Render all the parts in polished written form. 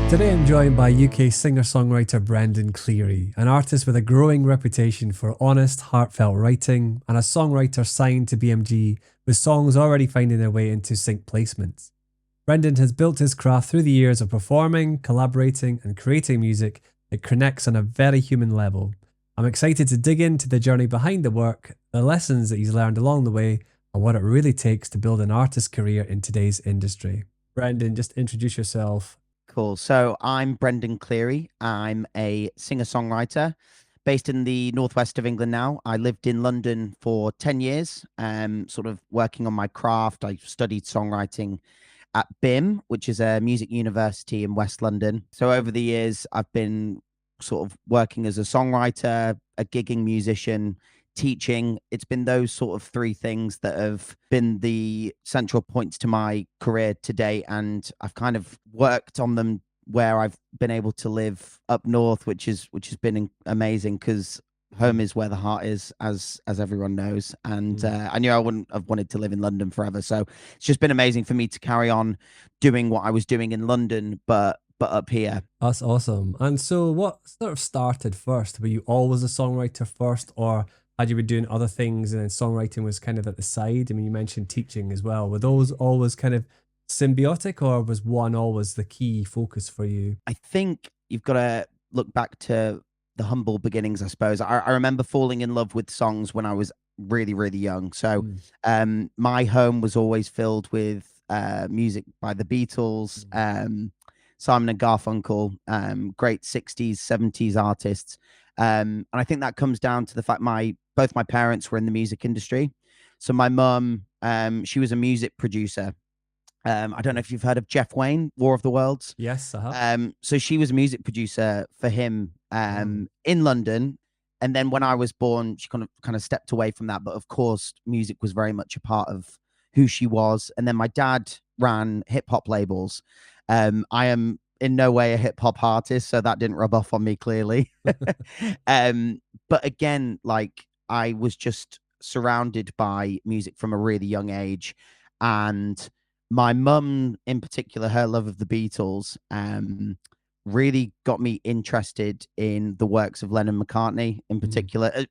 Today I'm joined by UK singer-songwriter Brendan Cleary, an artist with a growing reputation for honest, heartfelt writing, and a songwriter signed to BMG with songs already finding their way into sync placements. Brendan has built his craft through the years of performing, collaborating, and creating music that connects on a very human level. I'm excited to dig into the journey behind the work, the lessons that he's learned along the way, and what it really takes to build an artist's career in today's industry. Brendan, just introduce yourself. Cool. So I'm Brendan Cleary. I'm a singer-songwriter based in the northwest of England now. I lived in London for 10 years, sort of working on my craft. I studied songwriting at BIM, which is a music university in West London. So over the years, I've been sort of working as a songwriter, a gigging musician, teaching. It's been those sort of three things that have been the central points to my career today, and I've kind of worked on them where I've been able to live up north, which has been amazing, because home is where the heart is, as everyone knows. And I knew I wouldn't have wanted to live in London forever, so it's just been amazing for me to carry on doing what I was doing in London, but up here. That's awesome. And so what sort of started first? Were you always a songwriter first, or had you been doing other things and then songwriting was kind of at the side? I mean, you mentioned teaching as well. Were those always kind of symbiotic, or was one always the key focus for you? I think you've got to look back to the humble beginnings, I suppose. I remember falling in love with songs when I was really, really young. So my home was always filled with music by the Beatles, Simon and Garfunkel, great 60s, 70s artists. And I think that comes down to the fact both my parents were in the music industry. So my mum, she was a music producer. I don't know if you've heard of Jeff Wayne, War of the Worlds. Yes, I have. So she was a music producer for him in London. And then when I was born, she kind of stepped away from that. But of course, music was very much a part of who she was. And then my dad ran hip hop labels. I am in no way a hip hop artist, so that didn't rub off on me clearly. But again, like, I was just surrounded by music from a really young age. And my mum in particular, her love of the Beatles, really got me interested in the works of Lennon McCartney in particular,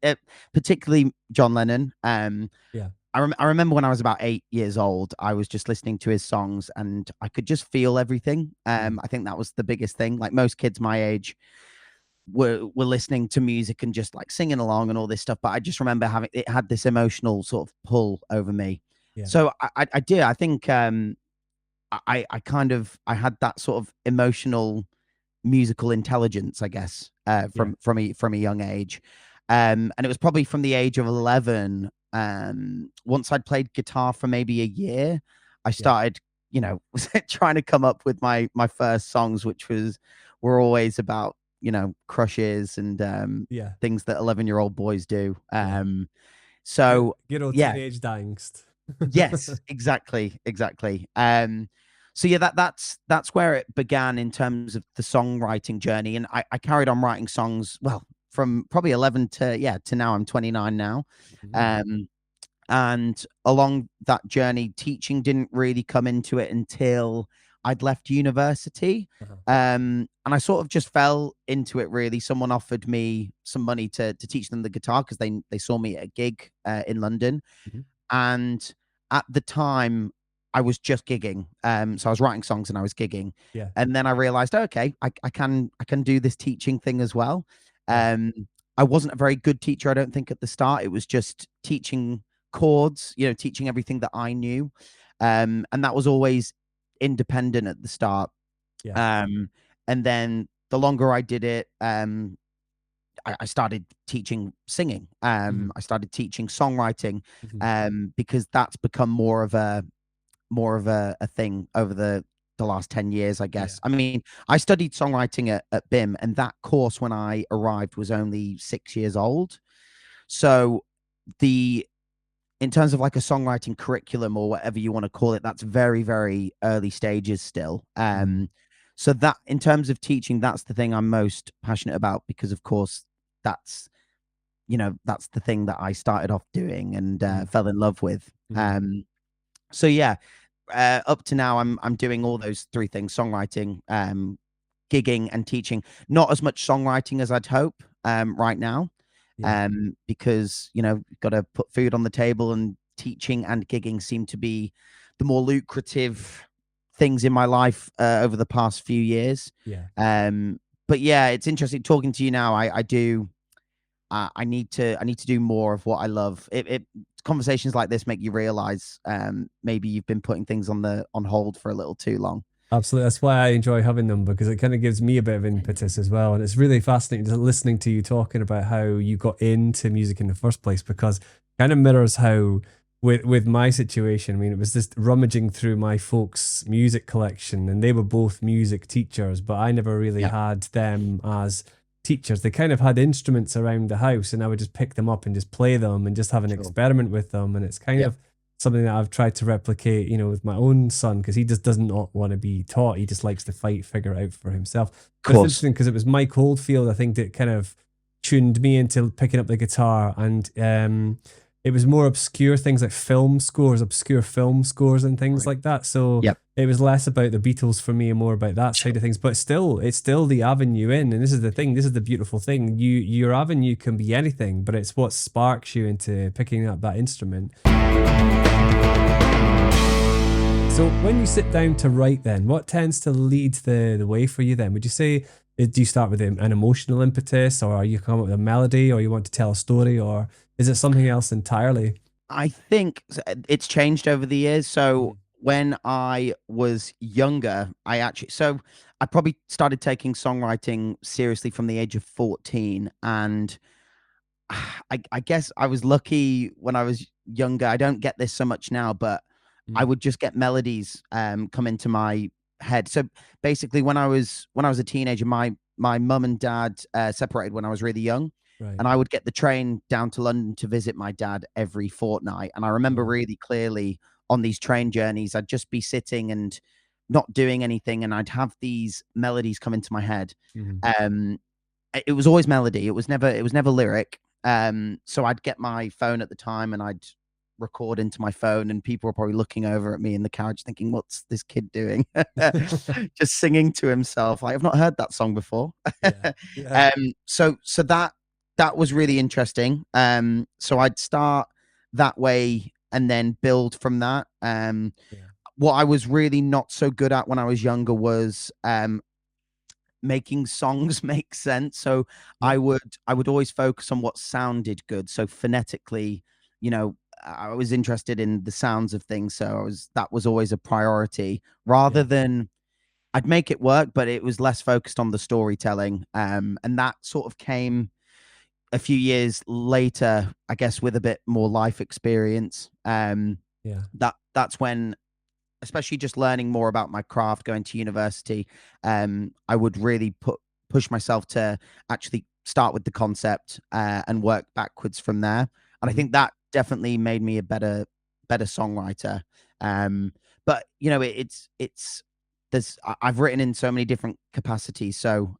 particularly John Lennon. Yeah. I remember when I was about 8 years old, I was just listening to his songs and I could just feel everything. I think that was the biggest thing. Like, most kids my age were listening to music and just like singing along and all this stuff. But I just remember it had this emotional sort of pull over me. Yeah. So I did. I think I had that sort of emotional musical intelligence, I guess, from a young age. And it was probably from the age of 11. Once I'd played guitar for maybe a year, I started, trying to come up with my first songs, which were always about, crushes and things that 11-year-old boys do. So good old teenage angst. Yes, exactly. So yeah, that's where it began in terms of the songwriting journey, and I carried on writing songs, well, from probably 11 to now. I'm 29 now. And along that journey, teaching didn't really come into it until I'd left university. And I sort of just fell into it, really. Someone offered me some money to teach them the guitar because they saw me at a gig in London. And at the time, I was just gigging. So I was writing songs and I was gigging. Yeah. And then I realized, okay, I can do this teaching thing as well. I wasn't a very good teacher, I don't think, at the start. It was just teaching chords, teaching everything that I knew. And that was always independent at the start. And then the longer I did it, I started teaching singing. I started teaching songwriting, because that's become more of a thing over the last 10 years, I guess. I mean, I studied songwriting at BIM, and that course when I arrived was only 6 years old. So in terms of like a songwriting curriculum or whatever you want to call it, that's very, very early stages still. So that, in terms of teaching, that's the thing I'm most passionate about, because of course that's the thing that I started off doing and fell in love with. So yeah, up to now, I'm doing all those three things: songwriting, gigging and teaching. Not as much songwriting as I'd hope right now, Yeah. because got to put food on the table, and teaching and gigging seem to be the more lucrative things in my life over the past few years. Yeah. But yeah, it's interesting talking to you now. I do. I need to do more of what I love. Conversations like this make you realize maybe you've been putting things on hold for a little too long. Absolutely. That's why I enjoy having them, because it kind of gives me a bit of impetus as well. And it's really fascinating listening to you talking about how you got into music in the first place, because it kind of mirrors how with my situation, I mean, it was just rummaging through my folks' music collection, and they were both music teachers, but I never really Yeah. had them as teachers. They kind of had instruments around the house, and I would just pick them up and just play them and just have an Sure. experiment with them. And it's kind Yeah. of something that I've tried to replicate, with my own son, because he just does not want to be taught. He just likes to figure it out for himself. But it's interesting because it was Mike Oldfield, I think, that kind of tuned me into picking up the guitar, and it was more obscure things like obscure film scores and things like that. So Yep. it was less about the Beatles for me and more about that side of things. But still, it's still the avenue in, and this is the thing. This is the beautiful thing. Your avenue can be anything, but it's what sparks you into picking up that instrument. So when you sit down to write, then what tends to lead the way for you? Then would you say, do you start with an emotional impetus, or you come up with a melody, or you want to tell a story, or is it something else entirely? I think it's changed over the years. So when I was younger, I probably started taking songwriting seriously from the age of 14. And I guess I was lucky when I was younger. I don't get this so much now, but I would just get melodies come into my head. So basically, when I was a teenager, my mum and dad separated when I was really young. Right. And I would get the train down to London to visit my dad every fortnight. And I remember really clearly on these train journeys, I'd just be sitting and not doing anything, and I'd have these melodies come into my head. It was always melody. It was never lyric. So I'd get my phone at the time, and I'd record into my phone, and people were probably looking over at me in the carriage thinking, what's this kid doing? Just singing to himself. Like, I've not heard that song before. Yeah. So that was really interesting. So I'd start that way and then build from that. What I was really not so good at when I was younger was making songs make sense. So I would always focus on what sounded good. So phonetically, I was interested in the sounds of things. So that was always a priority, rather than I'd make it work, but it was less focused on the storytelling. And that sort of came a few years later, I guess, with a bit more life experience. That's when, especially just learning more about my craft, going to university, I would really push myself to actually start with the concept and work backwards from there. And I think that definitely made me a better songwriter. But I've written in so many different capacities. So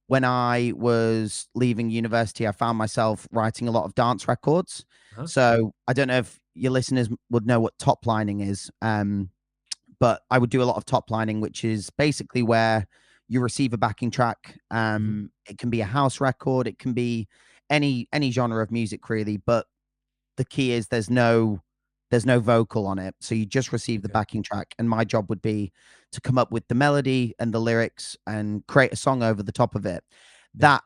when I was leaving university, I found myself writing a lot of dance records. So I don't know if your listeners would know what top lining is, but I would do a lot of top lining, which is basically where you receive a backing track. It can be a house record, it can be any genre of music, really, but the key is there's no vocal on it, so you just receive the backing track, and my job would be to come up with the melody and the lyrics and create a song over the top of it. That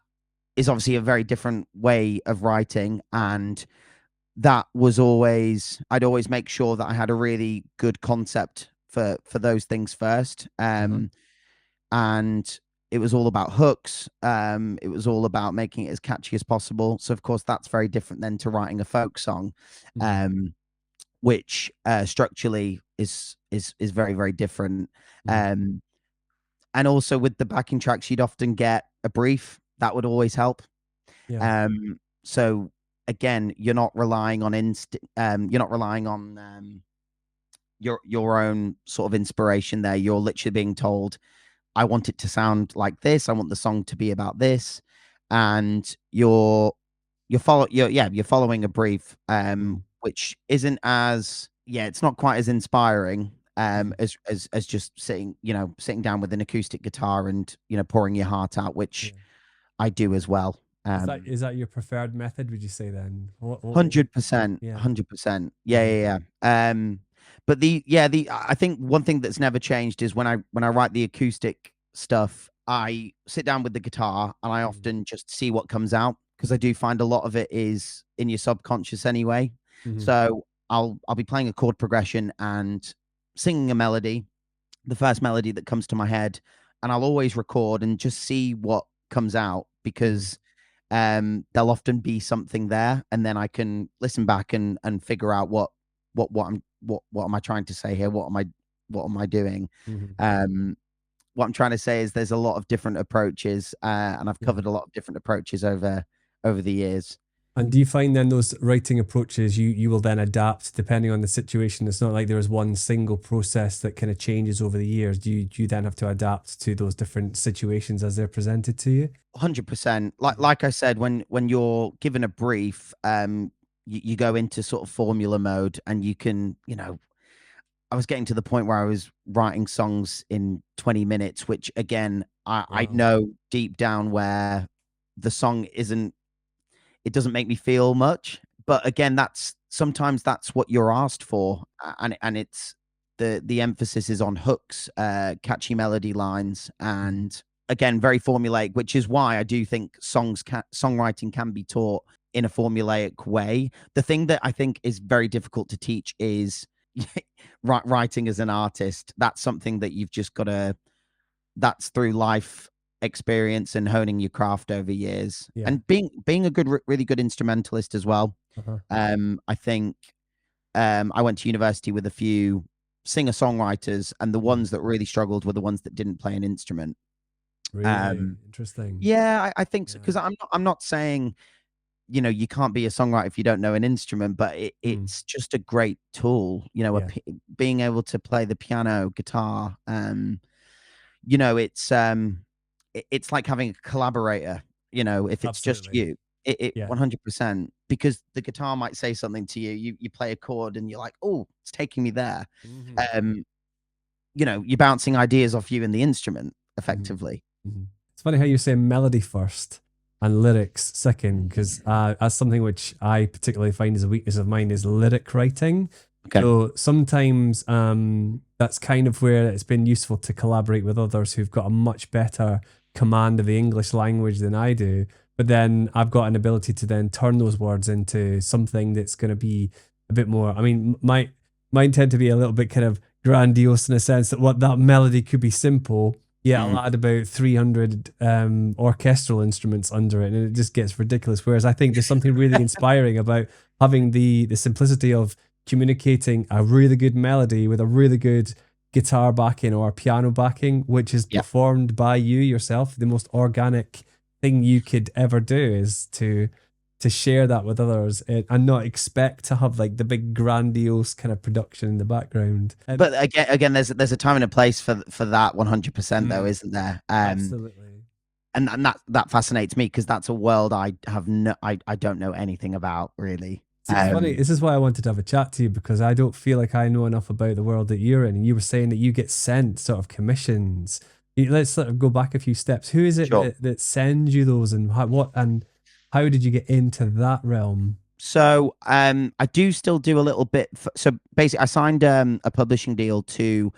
is obviously a very different way of writing, and that was I'd always make sure that I had a really good concept for those things first. And it was all about hooks. It was all about making it as catchy as possible. So of course that's very different than to writing a folk song, which structurally is very, very different. And also with the backing tracks, you'd often get a brief that would always help. So again, you're not relying on your own sort of inspiration there. You're literally being told, I want it to sound like this. I want the song to be about this. And you're following a brief, which isn't it's not quite as inspiring. Mhm. as just sitting down with an acoustic guitar and pouring your heart out, Yeah. which I do as well. Is that your preferred method, would you say then? What 100%, yeah. 100%. Yeah, Mhm. yeah, yeah. But the I think one thing that's never changed is when I write the acoustic stuff, I sit down with the guitar and I Mhm. often just see what comes out because I do find a lot of it is in your subconscious anyway. Mhm. So I'll be playing a chord progression and singing a melody, the first melody that comes to my head, and I'll always record and just see what comes out Mhm. because there'll often be something there, and then I can listen back and figure out what am I trying to say here? What am I doing? Mhm. Um, what I'm trying to say is there's a lot of different approaches, and I've Yeah. covered a lot of different approaches over the years. And do you find then those writing approaches you will then adapt depending on the situation? It's not like there is one single process that kind of changes over the years. Do you then have to adapt to those different situations as they're presented to you? 100%. Like Mhm. like I said, when you're given a brief, you go into sort of formula mode, and you can, I was getting to the point where I was writing songs in 20 minutes, which again, I Wow. know deep down where the song isn't, it doesn't make me feel much. But again, sometimes that's what you're asked for. And it's the emphasis is on hooks, catchy melody lines, Mhm. and again, very formulaic, which is why I do think songwriting can be taught in a formulaic way. The thing that I think is very difficult to teach is writing as an artist. That's something that you've just got to, that's through life experience and honing your craft over years, Yeah. and being a really good instrumentalist as well. Uh-huh. I think I went to university with a few singer-songwriters, and the Mhm. ones that really struggled were the ones that didn't play an instrument. Really um interesting. yeah, I think so, Yeah. because I'm not saying you can't be a songwriter if you don't know an instrument, but Mm. it's just a great tool, Yeah. being able to play the piano, guitar. It's like having a collaborator, if it's just Absolutely. you, it Yeah. 100%, because the guitar might say something to you, you play a chord and you're like, oh, it's taking me there. Mhm. um you're bouncing ideas off you in the instrument Mhm. effectively. Mhm. It's funny how you say melody first and lyrics second, because that's something which I particularly find is a weakness of mine is lyric writing. Okay. So sometimes that's kind of where it's been useful to collaborate with others who've got a much better command of the English language than I do. But then I've got an ability to then turn those words into something that's going to be a bit more. I mean, mine tend to be a little bit kind of grandiose in a sense that what that melody could be simple. Yeah, I'll Mm. add about 300 orchestral instruments under it, and it just gets ridiculous. Whereas I think there's something really inspiring about having the simplicity of communicating a really good melody with a really good guitar backing or piano backing, which is Yeah. performed by you yourself. The most organic thing you could ever do is to share that with others, and not expect to have like the big grandiose kind of production in the background. And But again, there's a time and a place for that 100%, though, mm, isn't there? absolutely. And that fascinates me because that's a world I don't know anything about really. See, it's funny. This is why I wanted to have a chat to you, because I don't feel like I know enough about the world that you're in. And you were saying that you get sent sort of commissions. Let's sort of go back a few steps. Who is it Sure. that sends you those, and how did you get into that realm? So I do still do a little bit. So basically, I signed a publishing deal to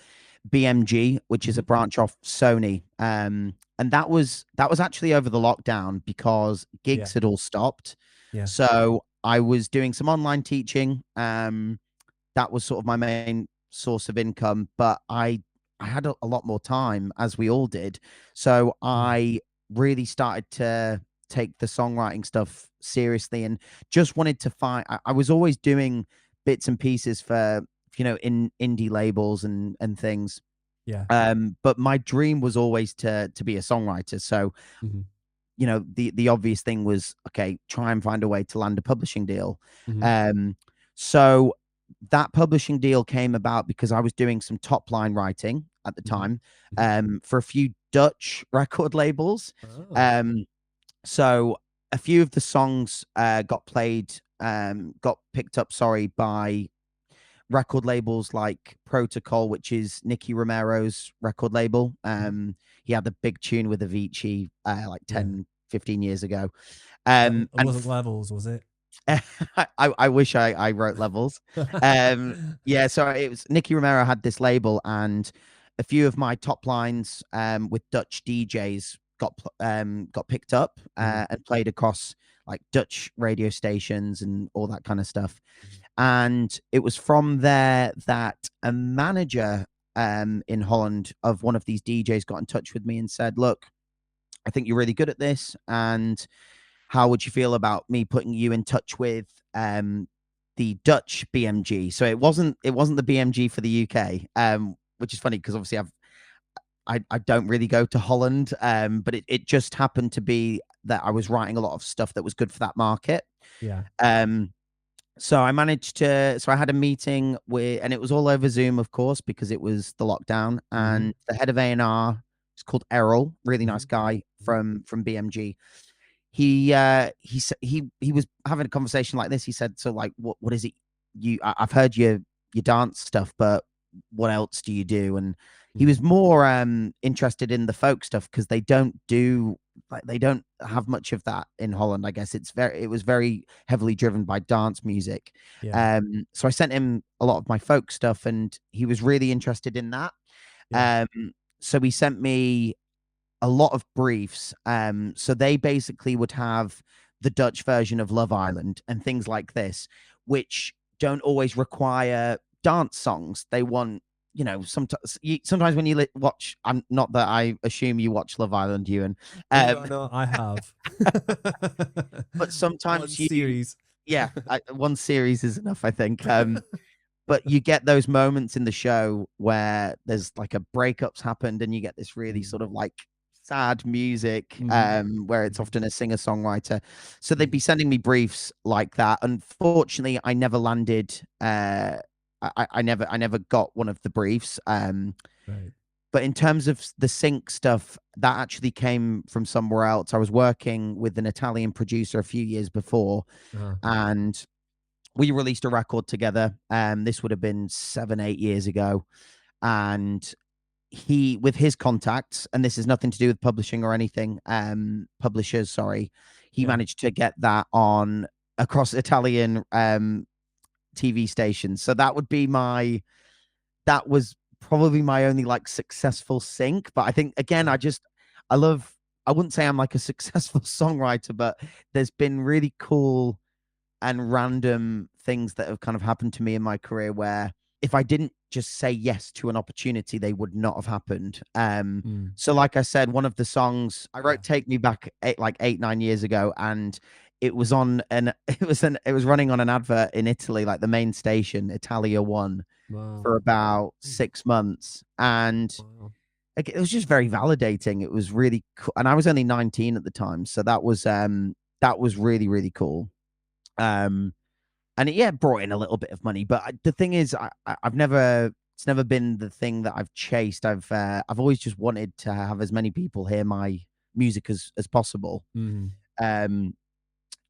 BMG, which is a Mhm. branch off Sony. And that was actually over the lockdown because Yeah, gigs had all stopped. yeah. So I was doing some online teaching. That was sort of my main source of income, but I had a lot more time, as we all did. So Mm. I really started to take the songwriting stuff seriously, and just wanted to find. I was always doing bits and pieces for in indie labels and things. Yeah. But my dream was always to be a songwriter. So Hmm. the obvious thing was, okay, try and find a way to land a publishing deal. Hmm. So that publishing deal came about because I was doing some top line writing at the Hmm. time, Hmm. for a few Dutch record labels. Oh. um so a few of the songs got picked up, sorry, by record labels like Protocol, which is Nicky Romero's record label. He had the big tune with Avicii like Yeah. 10, 15 years ago. It wasn't Levels, was it? I wish I wrote Levels. Yeah, so it was Nicky Romero had this label, and a few of my top lines with Dutch DJs got picked up and played across like Dutch radio stations and all that kind of stuff. And it was from there that a manager in Holland of one of these DJs got in touch with me and said, "Look, I think you're really good at this, and how would you feel about me putting you in touch with the Dutch BMG?" So it wasn't the BMG for the UK, which is funny because obviously I don't really go to Holland, but it just happened to be that I was writing a lot of stuff that was good for that market. Yeah. So I managed to, so I had a meeting with, and it was all over Zoom, of course, because it was the lockdown. And the head of A&R is called Errol, really nice guy from BMG. He was having a conversation like this. He said, "So like, what is it I've heard your dance stuff, but what else do you do?" And he was more interested in the folk stuff because they don't have much of that in Holland. I guess it was very heavily driven by dance music. Yeah. So I sent him a lot of my folk stuff, and he was really interested in that. Yeah. So he sent me a lot of briefs. So they basically would have the Dutch version of Love Island and things like this, which don't always require dance songs. They want, sometimes when you watch, I'm not that I assume you watch Love Island, Euan. No, I have. But sometimes one series. Yeah, one series is enough, I think. But you get those moments in the show where there's like a breakup's happened and you get this really sort of like sad music, where it's often a singer-songwriter. So they'd be sending me briefs like that. Unfortunately, I never landed. I never got one of the briefs. Right. But in terms of the sync stuff, that actually came from somewhere else. I was working with an Italian producer a few years before, and we released a record together. This would have been 7, 8 years ago. And he, with his contacts, and this has nothing to do with publishing or anything, publishers, sorry, he managed to get that on across Italian TV stations. So that was probably my only like successful sync. But I think again, I wouldn't say I'm like a successful songwriter, but there's been really cool and random things that have kind of happened to me in my career where if I didn't just say yes to an opportunity, they would not have happened. So like I said, one of the songs I wrote Take Me Back 8, 9 years ago, and it was on it was running on an advert in Italy, like the main station, Italia 1, for about 6 months. And it was just very validating. It was really cool. And I was only 19 at the time. So that was really, really cool. And it brought in a little bit of money, but the thing is, it's never been the thing that I've chased. I've always just wanted to have as many people hear my music as possible.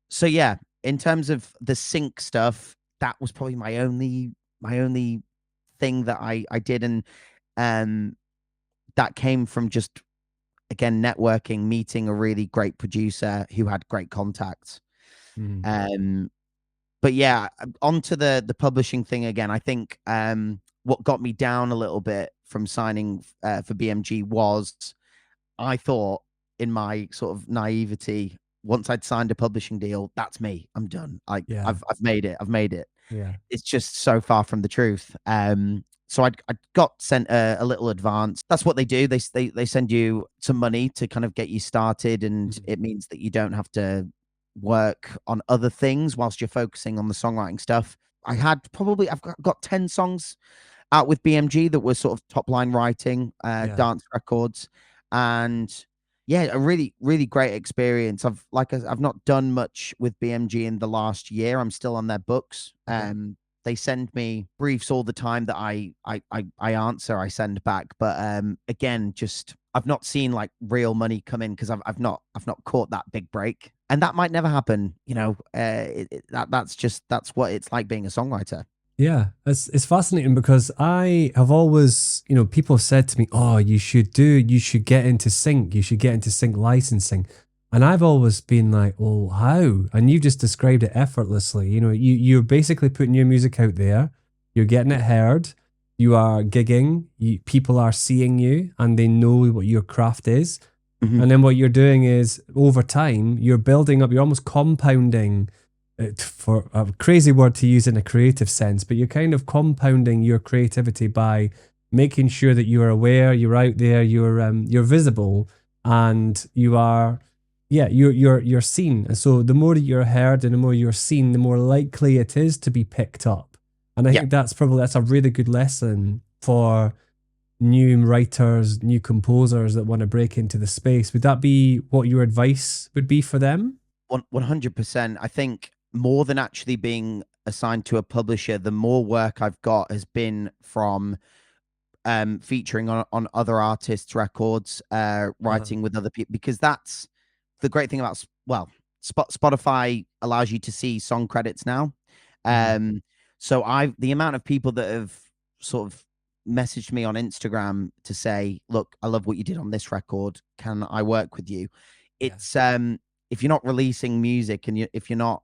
So yeah, in terms of the sync stuff, that was probably my only thing that I did, and that came from just, again, networking, meeting a really great producer who had great contacts. But yeah, onto the publishing thing again. I think what got me down a little bit from signing for BMG was I thought, in my sort of naivety, once I'd signed a publishing deal, that's me. I'm done. I've made it. I've made it. Yeah. It's just so far from the truth. So I got sent a little advance. That's what they do. They send you some money to kind of get you started, and it means that you don't have to work on other things whilst you're focusing on the songwriting stuff. I've got 10 songs out with BMG that were sort of top line writing, dance records, and a really, really great experience. I've not done much with BMG in the last year. I'm still on their books. They send me briefs all the time that I answer, I send back. But again, just I've not seen like real money come in because I've not caught that big break, and that might never happen. That's what it's like being a songwriter. Yeah, it's fascinating because I have always, people have said to me, "Oh, you should get into sync, you should get into sync licensing," and I've always been like, "Well, how?" And you just described it effortlessly. You're basically putting your music out there, you're getting it Yeah. heard, you are gigging, people are seeing you, and they know what your craft is, Mhm. and then what you're doing is over time, you're building up, you're almost compounding for a crazy word to use in a creative sense, but you're kind of compounding your creativity by making sure that you are aware, you're out there, you're visible, and you are, yeah, you're seen. And so the more that you're heard and the more you're seen, the more likely it is to be picked up. And I Yeah. think that's a really good lesson for new writers, new composers that want to break into the space. Would that be what your advice would be for them? 100%. I think more than actually being assigned to a publisher, the more work I've got has been from featuring on other artists' records, Uh-huh. writing with other people, because that's the great thing about well, Spotify allows you to see song credits now. Mhm. Um, so I've the amount of people that have sort of messaged me on Instagram to say, "Look, I love what you did on this record. Can I work with you?" Yeah. It's if you're not releasing music and if you're not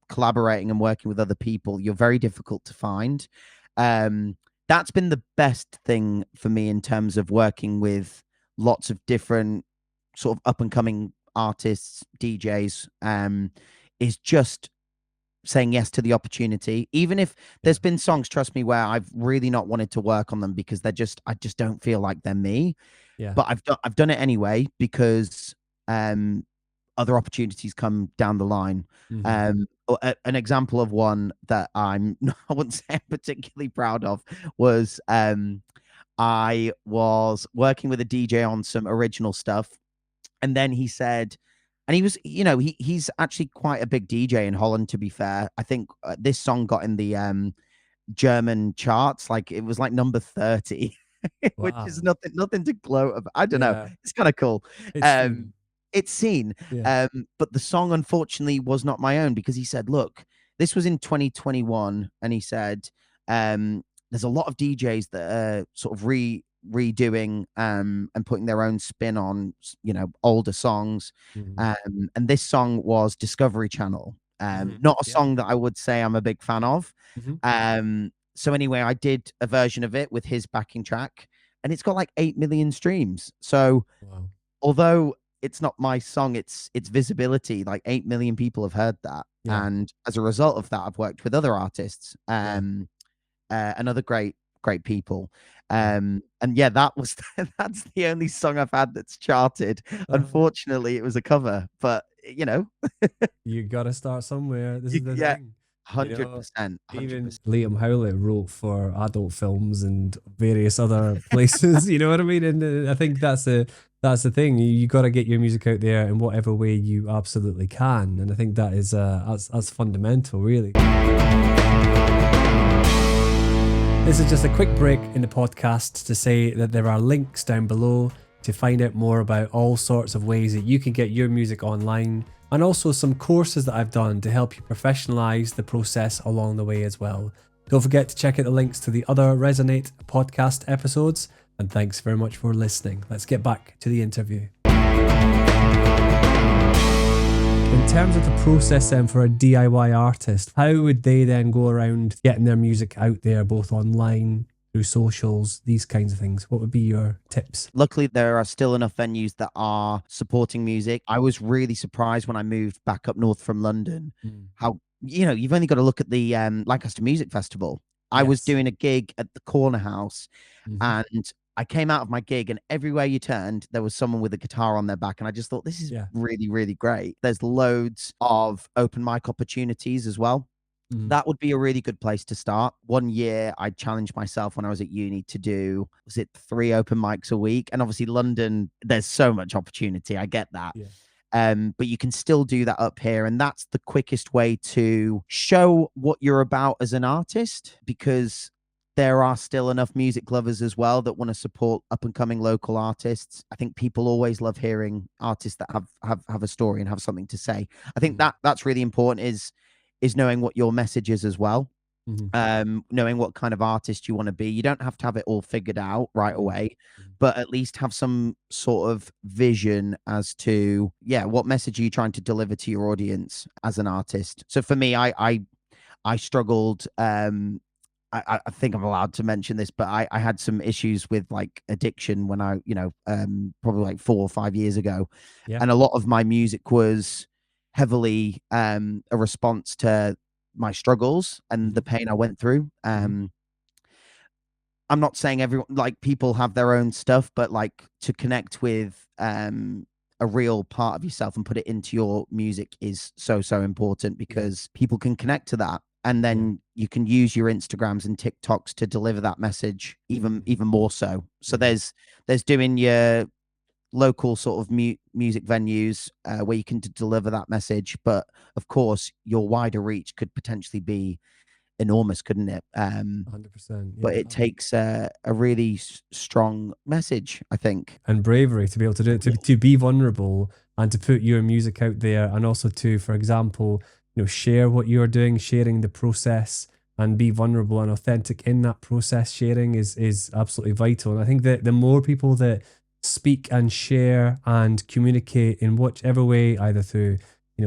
collaborating and working with other people, you're very difficult to find. Um, that's been the best thing for me in terms of working with lots of different sort of up and coming artists, DJs, is just saying yes to the opportunity. Even if Yeah. there's been songs, trust me, where I've really not wanted to work on them because I just don't feel like they're me. Yeah. But I've done it anyway because um other opportunities come down the line. Hmm. An example of one that I wouldn't say I'm particularly proud of was I was working with a DJ on some original stuff, and then he said, and he was, he's actually quite a big DJ in Holland. To be fair, I think this song got in the German charts, like it was like number 30, which is Wow. nothing to gloat about. I don't know. Yeah. It's kind of cool. It's Um, seen. it's seen. Yeah. But the song unfortunately was not my own because he said, look, this was in 2021, and he said, there's a lot of DJs that are sort of redoing and putting their own spin on older songs. Hmm. And this song was Discovery Channel. Hmm. Not a Yeah. song that I would say I'm a big fan of. Hmm. So anyway, I did a version of it with his backing track, and it's got like 8 million streams. So Wow. although it's not my song, it's visibility. Like 8 million people have heard that, Yeah. and as a result of that, I've worked with other artists, Yeah. and other great people. Yeah. And yeah, that was that's the only song I've had that's charted. Uh, Unfortunately, it was a cover, but you got to start somewhere. This is the yeah, thing. You hundred know, percent, hundred even percent. Liam Howlett wrote for adult films and various other places. You know what I mean? And I think that's the thing. You got to get your music out there in whatever way you absolutely can. And I think that's fundamental, really. This is just a quick break in the podcast to say that there are links down below to find out more about all sorts of ways that you can get your music online, and also some courses that I've done to help you professionalize the process along the way as well. Don't forget to check out the links to the other Resonate podcast episodes, and thanks very much for listening. Let's get back to the interview. In terms of the process then for a DIY artist, how would they then go around getting their music out there, both online, through socials, these kinds of things? What would be your tips? Luckily, there are still enough venues that are supporting music. I was really surprised when I moved back up north from London, Mm. how you've only got to look at the Lancaster Music Festival. I was Yes. doing a gig at the Corner House, Hmm. and I came out of my gig, and everywhere you turned, there was someone with a guitar on their back. And I just thought, this is Yeah. really, really great. There's loads of open mic opportunities as well. Mm. That would be a really good place to start. One year, I challenged myself when I was at uni to do, was it 3 open mics a week? And obviously, London, there's so much opportunity. I get that. Yeah. But you can still do that up here. And that's the quickest way to show what you're about as an artist, because there are still enough music lovers as well that want to support up and coming local artists. I think people always love hearing artists that have a story and have something to say. I think Mm. that's really important, is knowing what your message is as well. Mhm. Knowing what kind of artist you want to be. You don't have to have it all figured out right Mhm. away, Mhm. but at least have some sort of vision as to, yeah, what message are you trying to deliver to your audience as an artist. So for me, I struggled. I think I'm allowed to mention this, but I had some issues with like addiction when probably like 4 or 5 years ago. Yeah. And a lot of my music was heavily a response to my struggles and the Mhm. pain I went through. Mhm. I'm not saying everyone, like, people have their own stuff, but like to connect with a real part of yourself and put it into your music is so, so important, Yeah. because people can connect to that. And Yeah. then you can use your Instagrams and TikToks to deliver that message Mhm. even more so. So Mhm. there's doing your local sort of music venues where you can deliver that message, but of course your wider reach could potentially be enormous, couldn't it? 100%. But Yeah. it takes a really strong message, I think. And bravery to be able to do it, Yeah. to be vulnerable and to put your music out there, and also to, for example, share what you're doing, sharing the process, and be vulnerable and authentic in that process. Sharing is absolutely vital. And I think that the more people that speak and share and communicate in whichever way, either through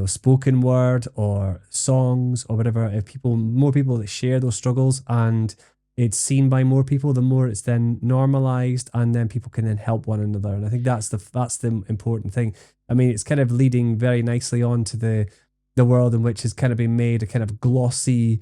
spoken word or songs or whatever, if more people that share those struggles and it's seen by more people, the more it's then normalized, and then people can then help one another. And I think that's the important thing. I mean, it's kind of leading very nicely on to the world in which has kind of been made a kind of glossy,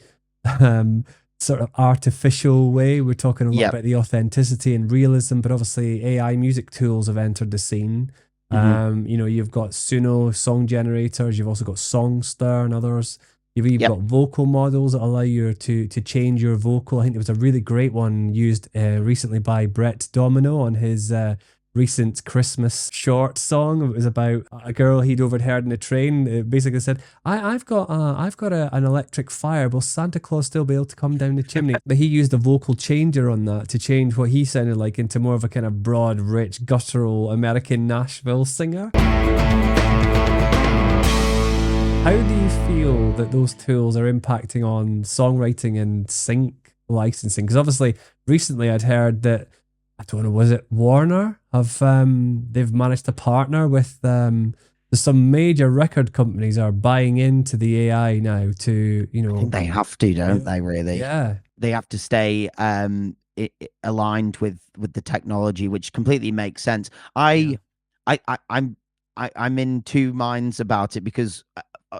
um, sort of artificial way. We're talking a lot Yep. about the authenticity and realism, but obviously AI music tools have entered the scene. Hmm. You've got Suno song generators, you've also got Songster and others. You've Yep. got vocal models that allow you to change your vocal. I think there was a really great one used recently by Brett Domino on his recent Christmas short song. It was about a girl he'd overheard in a train. It basically said, I've got an electric fire. Will Santa Claus still be able to come down the chimney?" But he used a vocal changer on that to change what he sounded like into more of a kind of broad, rich, guttural American Nashville singer. How do you feel that those tools are impacting on songwriting and sync licensing? Because obviously, recently I'd heard that, I don't know, was it Warner? They've managed to partner with some major record companies are buying into the AI now to I think they have to, don't they? Really, yeah. they have to stay aligned with the technology, which completely makes sense. Yeah. I'm I'm in two minds about it, because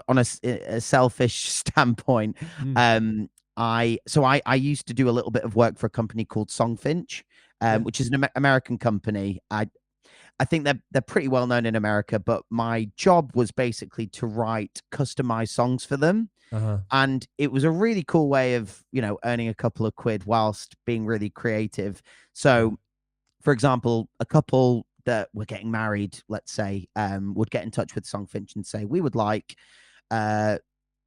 on a selfish standpoint, Mm. um, I used to do a little bit of work for a company called Songfinch, Yeah. which is an American company. I think they're pretty well known in America, but my job was basically to write customized songs for them. Uh-huh. And it was a really cool way of, earning a couple of quid whilst being really creative. Yeah. So, for example, a couple that were getting married, let's say, would get in touch with Songfinch and say, we would like uh,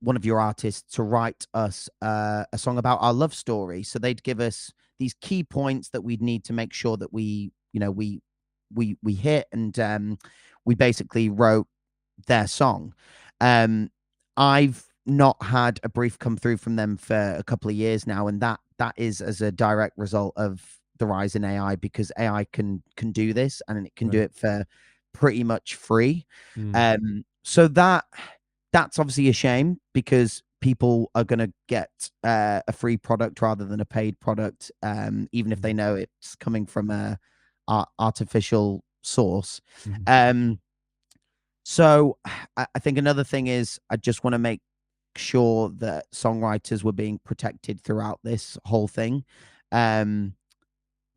one of your artists to write us a song about our love story. So they'd give us these key points that we'd need to make sure that we hit, and we basically wrote their song. I've not had a brief come through from them for a couple of years now, and that is as a direct result of the rise in AI, because AI can do this, and it can do Right. it for pretty much free. Mm. So that's obviously a shame, because people are going to get a free product rather than a paid product, even if they Mhm. know it's coming from a artificial source. Mhm. Um, so I think another thing is, I just want to make sure that songwriters were being protected throughout this whole thing. Um,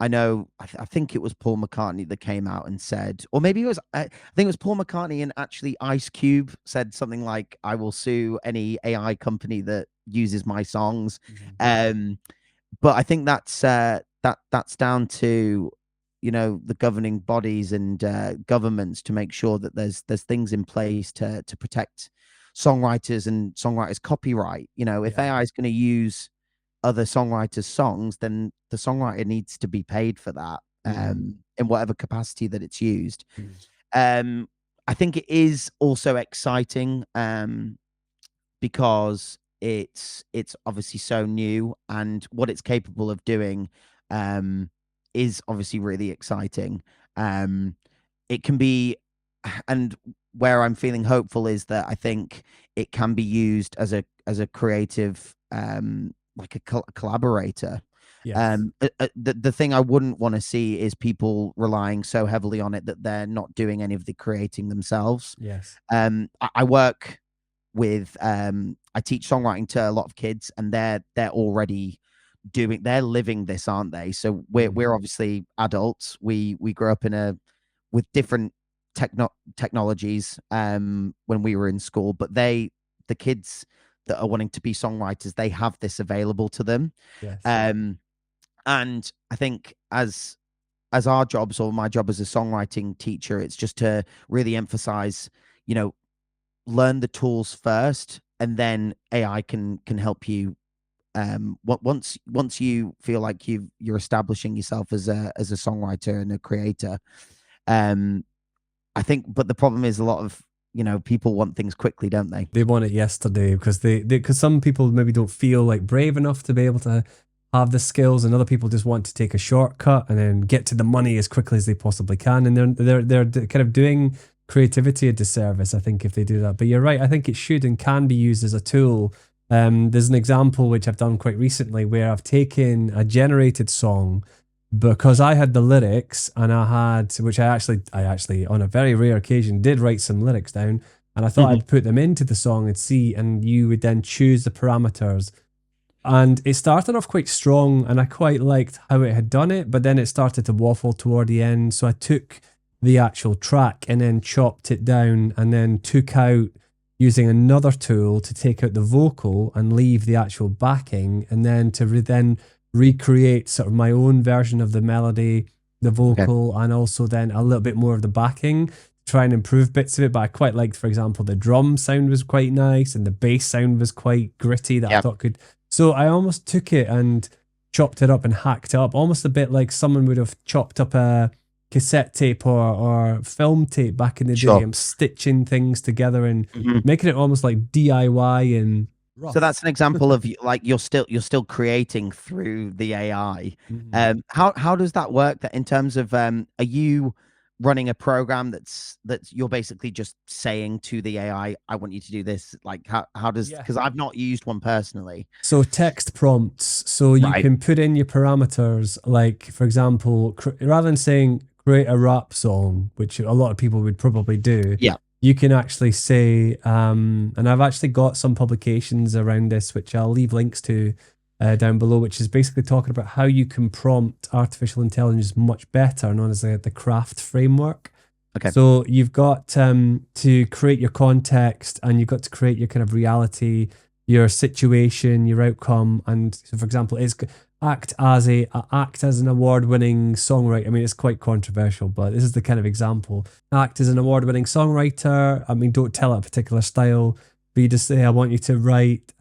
I know, I think it was Paul McCartney that came out and said, or maybe it was, I think it was Paul McCartney, and actually Ice Cube said something like, "I will sue any AI company that uses my songs." Mhm. Um, but I think that's down to, the governing bodies and governments to make sure that there's things in place to protect songwriters and songwriters copyright. If Yeah. AI is going to use other songwriters' songs, then the songwriter needs to be paid for that, Mm. in whatever capacity that it's used. Mm. um I think it is also exciting, because it's obviously so new, and what it's capable of doing is obviously really exciting. It can be, and where I'm feeling hopeful is that I think it can be used as a creative, like a collaborator. Yes. The thing I wouldn't want to see is people relying so heavily on it that they're not doing any of the creating themselves. Yes. I work with, I teach songwriting to a lot of kids, and they're already they're living this, aren't they? So we're obviously adults. We grew up with different technologies when we were in school, but the kids that are wanting to be songwriters, they have this available to them. Yes. And I think as our jobs, or my job as a songwriting teacher, it's just to really emphasize, learn the tools first, and then AI can help you. Once you feel like you're establishing yourself as a songwriter and a creator, I think, but the problem is a lot of people want things quickly, don't they? They want it yesterday because because some people maybe don't feel like brave enough to be able to have the skills, and other people just want to take a shortcut and then get to the money as quickly as they possibly can, and they're kind of doing creativity a disservice, I think, if they do that. But you're right, I think it should and can be used as a tool. There's an example which I've done quite recently where I've taken a generated song, because I had the lyrics, and which I actually on a very rare occasion did write some lyrics down, and I thought I'd put them into the song and see, and you would then choose the parameters. And it started off quite strong, and I quite liked how it had done it, but then it started to waffle toward the end. So I took the actual track and then chopped it down, and then took out, using another tool, to take out the vocal and leave the actual backing, and then to then recreate sort of my own version of the melody, the vocal, and also then a little bit more of the backing, try and improve bits of it. But I quite liked, for example, the drum sound was quite nice, and the bass sound was quite gritty that I thought could. So I almost took it and chopped it up and hacked it up, almost a bit like someone would have chopped up a cassette tape or film tape back in the day, and stitching things together and making it almost like DIY and rough. So that's an example of like you're still creating through the AI. How does that work? That in terms of are you running a program that's you're basically just saying to the AI, I want you to do this? Like how does, because I've not used one personally. So text prompts, so you can put in your parameters, like for example, rather than saying create a rap song, which a lot of people would probably do, you can actually say, and I've actually got some publications around this, which I'll leave links to down below, which is basically talking about how you can prompt artificial intelligence much better, known as the craft framework. Okay. So you've got to create your context, and you've got to create your kind of reality, your situation, your outcome. And so, for example, it's act as an award-winning songwriter. I mean, it's quite controversial, but this is the kind of example. Act as an award-winning songwriter. I mean, don't tell it a particular style, but you just say, I want you to write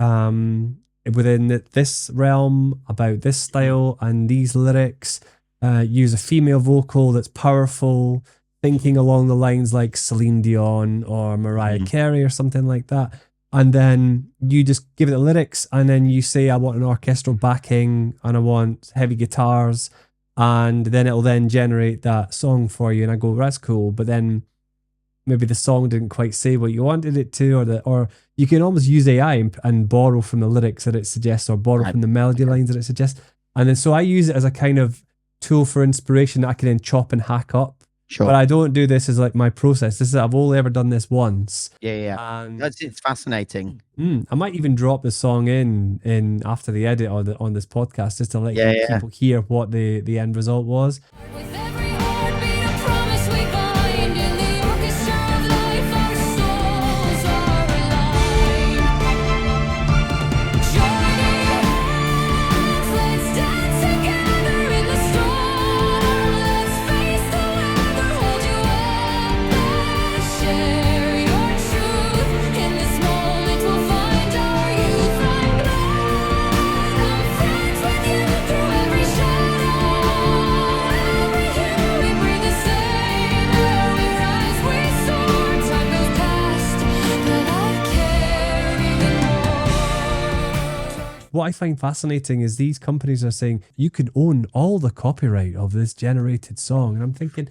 within this realm about this style and these lyrics. Use a female vocal that's powerful, thinking along the lines like Celine Dion or Mariah Carey or something like that. And then you just give it the lyrics, and then you say, I want an orchestral backing and I want heavy guitars, and then it'll then generate that song for you. And I go, that's cool, but then maybe the song didn't quite say what you wanted it to, or you can almost use AI and borrow from the lyrics that it suggests, or borrow from the melody lines that it suggests. And then so I use it as a kind of tool for inspiration that I can then chop and hack up. Sure. But I don't do this as like my process. I've only ever done this once. And it's fascinating. I might even drop the song in after the edit on this podcast, just to let people hear what the end result was. what I find fascinating is these companies are saying you can own all the copyright of this generated song. And I'm thinking,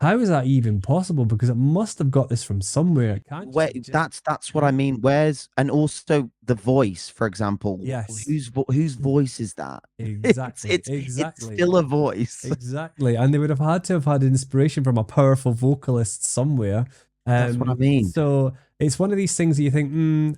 how is that even possible? Because it must have got this from somewhere. It can't Where that's what I mean. Where's, and also the voice, for example. Yes. Whose voice is that? Exactly. It's still a voice. Exactly. And they would have had inspiration from a powerful vocalist somewhere. That's what I mean. So it's one of these things that you think,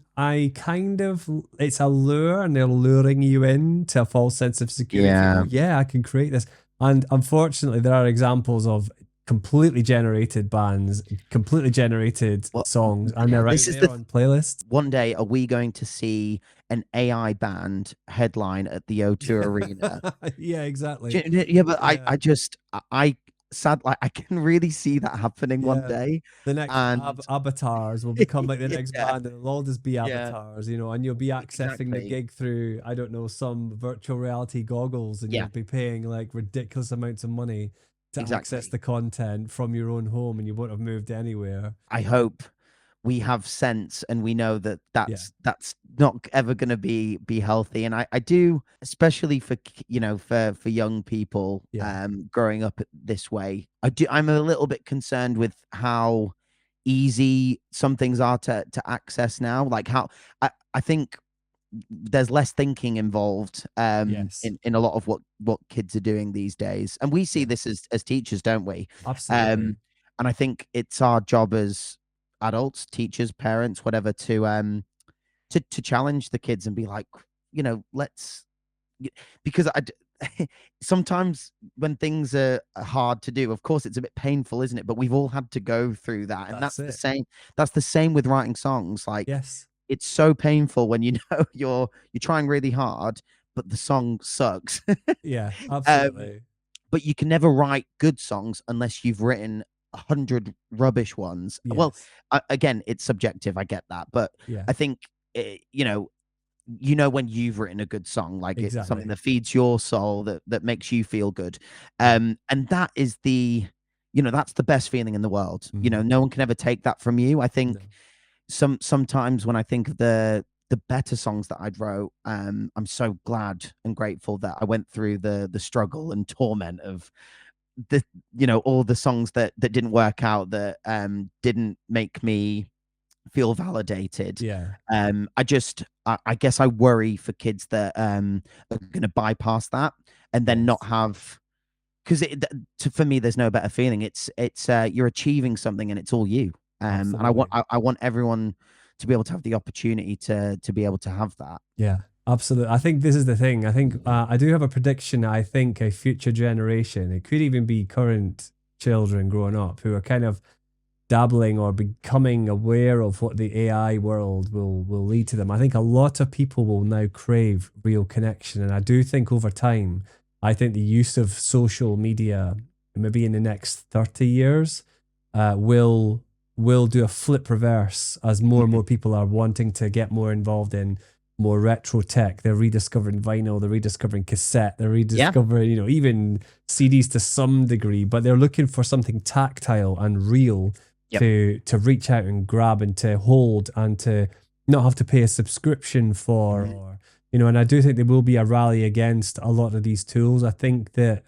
it's a lure, and they're luring you in to a false sense of security. Yeah. Oh, yeah, I can create this. And unfortunately, there are examples of completely generated bands, completely generated songs, and they're right there on playlists. One day, are we going to see an AI band headline at the O2 Arena? Yeah, exactly. Yeah, but I sadly, I can really see that happening one day. The next avatars will become like the next band, and it'll all just be avatars, you know, and you'll be accessing the gig through, I don't know, some virtual reality goggles, and you'll be paying like ridiculous amounts of money to access the content from your own home, and you won't have moved anywhere. I hope we have sense, and we know that that's not ever going to be healthy. And I do, especially for, you know, for young people growing up this way, I'm a little bit concerned with how easy some things are to access now. Like how I think there's less thinking involved in a lot of what kids are doing these days, and we see this as teachers, don't we? Absolutely. And I think it's our job as adults, teachers, parents, whatever, to challenge the kids and be like, you know, because sometimes when things are hard to do, of course it's a bit painful, isn't it? But we've all had to go through that, and that's the same with writing songs. Like, it's so painful when you know you're trying really hard, but the song sucks. Yeah, absolutely. But you can never write good songs unless you've written 100 rubbish ones. Well, again, it's subjective. I get that, but I think you know when you've written a good song, like it's something that feeds your soul, that makes you feel good, and that is that's the best feeling in the world. You know, no one can ever take that from you. I think sometimes when I think of the better songs that I'd wrote, I'm so glad and grateful that I went through the struggle and torment of all the songs that didn't work out, that didn't make me feel validated. I guess I worry for kids that are going to bypass that and then not have, because for me there's no better feeling. It's you're achieving something and it's all you. And I want everyone to be able to have the opportunity to be able to have that. Yeah, absolutely. I think this is the thing. I think I do have a prediction. I think a future generation, it could even be current children growing up, who are kind of dabbling or becoming aware of what the AI world will lead to them. I think a lot of people will now crave real connection. And I do think over time, I think the use of social media, maybe in the next 30 years, will do a flip reverse as more and more people are wanting to get more involved in more retro tech. They're rediscovering vinyl, they're rediscovering cassette, they're rediscovering, even CDs to some degree, but they're looking for something tactile and real to reach out and grab and to hold and to not have to pay a subscription for, or, and I do think there will be a rally against a lot of these tools. I think that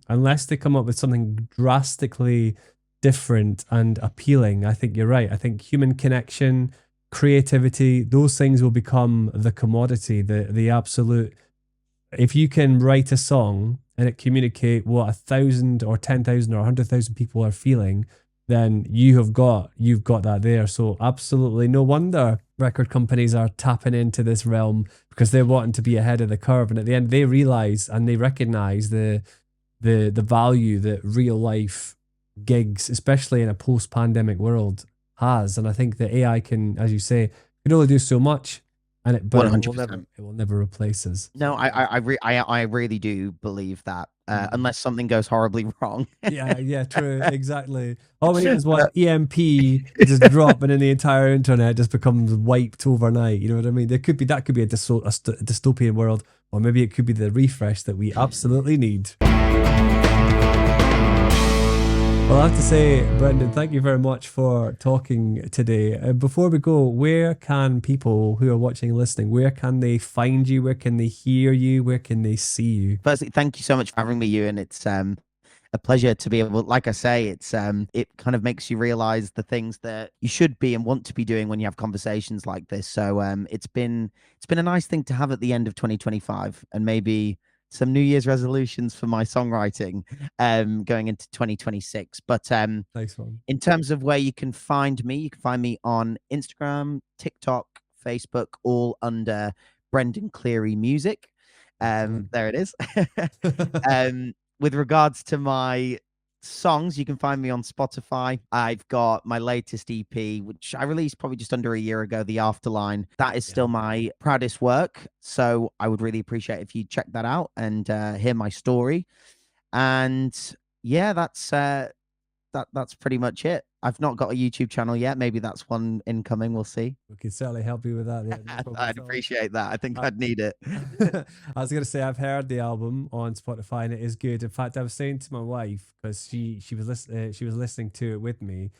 unless they come up with something drastically different and appealing, I think you're right. I think human connection, creativity, those things will become the commodity, the absolute. If you can write a song and it communicate what 1,000 or 10,000 or 100,000 people are feeling, then you've got that there. So absolutely no wonder record companies are tapping into this realm, because they're wanting to be ahead of the curve. And at the end, they realize and they recognize the value that real life gigs, especially in a post-pandemic world, has. And I think that AI can, as you say, can only do so much, and it 100%. It will never replace us. No, I really do believe that, unless something goes horribly wrong. yeah, true, exactly. All we need is one EMP just drop, and then the entire internet just becomes wiped overnight. You know what I mean? That could be a dystopian world, or maybe it could be the refresh that we absolutely need. Well, I have to say, Brendan, thank you very much for talking today. Before we go, where can people who are watching and listening, where can they find you? Where can they hear you? Where can they see you? Firstly, thank you so much for having me, Euan. It's a pleasure to be able, like I say, it kind of makes you realize the things that you should be and want to be doing when you have conversations like this. So it's been a nice thing to have at the end of 2025, and maybe some New Year's resolutions for my songwriting going into 2026. But Nice one. in terms of where you can find me on Instagram, TikTok, Facebook, all under Brendan Cleary Music. Excellent. There it is. With regards to my songs, you can find me on Spotify. I've got my latest EP, which I released probably just under a year ago, The Afterline. That is still my proudest work. So I would really appreciate if you check that out and hear my story. And yeah, that's pretty much it. I've not got a YouTube channel yet. Maybe that's one incoming. We'll see. We can certainly help you with that. Yeah, no problem I'd at all. appreciate that. I think I'd need it. I was gonna say I've heard the album on Spotify and it is good. In fact, I was saying to my wife because she was listening to it with me.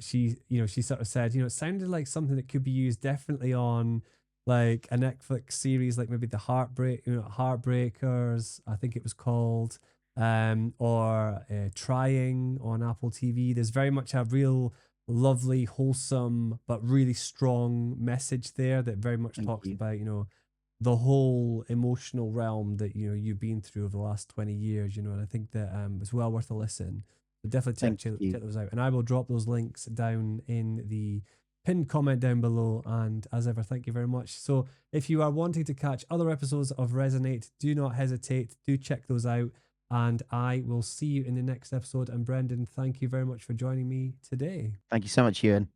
She sort of said it sounded like something that could be used definitely on like a Netflix series, like maybe the Heartbreakers, I think it was called, or Trying on Apple TV. There's very much a real lovely, wholesome, but really strong message there that very much talks about, the whole emotional realm that, you've been through over the last 20 years, and I think that it's well worth a listen. So definitely check those out. And I will drop those links down in the pinned comment down below. And as ever, thank you very much. So if you are wanting to catch other episodes of Resonate, do not hesitate. Do check those out. And I will see you in the next episode. And Brendan, thank you very much for joining me today. Thank you so much, Euan.